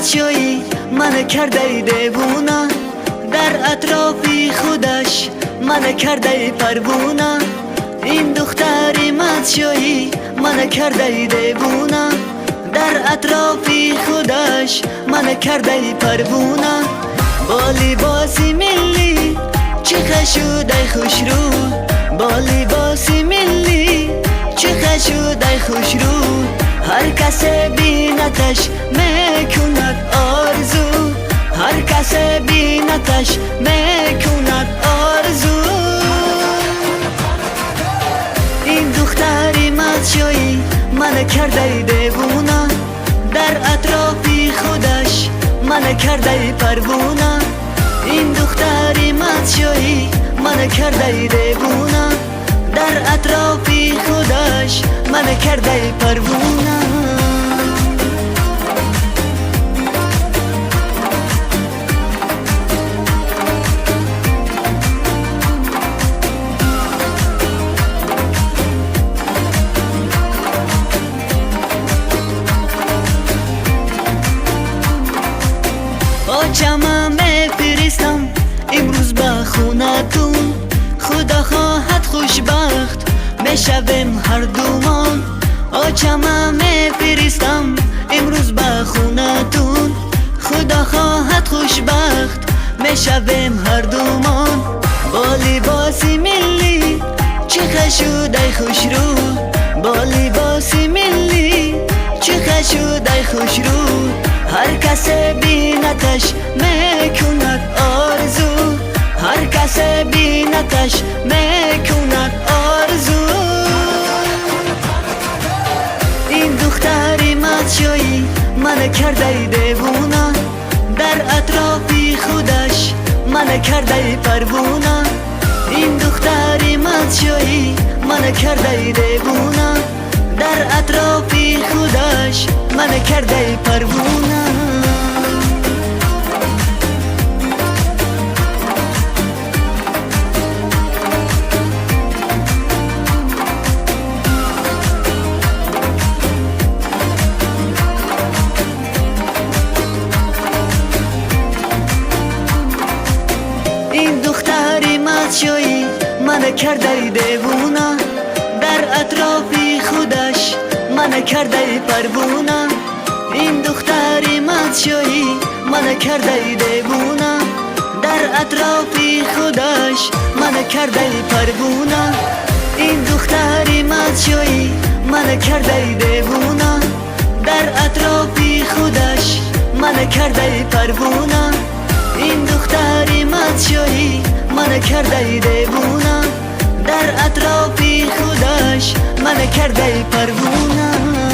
مدشویی من کرده دیوونه، در اطراف خودش من کرده پروونه. این دختری مدشویی من کرده دیوونه، در اطراف خودش من کرده پروونه. با لباس ملی چه خشوده خوش رو، با لباس ملی چه خشوده خوش رو. هر کس بینتش میکند آرزو، هر کس بینتش میکند آرزو. این دختری مدشویی من کرده دیوونه، در اطراف خودش من کرده پروونه. این دختری مدشویی من کرده دیوونه، در اطراف خودش من کرده پروونه. آچمه میفرستم امروز به خونتون، خدا خواهد خوشبخت میشویم هر دومان. آچمه میفرستم امروز به خونتون، خدا خواهد خوشبخت میشویم هر دومان. با لباس ملی چه خشوده خوش رو، با لباس ملی چه خشوده خوش رو. هر کس بینتش میکند آرزو، هر کس بینتش میکند آرزو. این دختری مدشویی من کرده دیوونه، در اطراف خودش من کرده پروونه. این دختری مدشویی من کرده دیوونه، در اطراف خودش من کرده پروونه. این دختری مدشویی من کرده دیوونه، در اطراف خودش من کرده پروونه. این دختری مدشویی من کرده دیوونه، در اطراف خودش من کرده پروونه. این دختری مدشویی من کرده دیوونه، در اطراف خودش من کرده پروونه. این دختری مدشویی من کرده دیوونه، در اطراف خودش من کرده پروونه.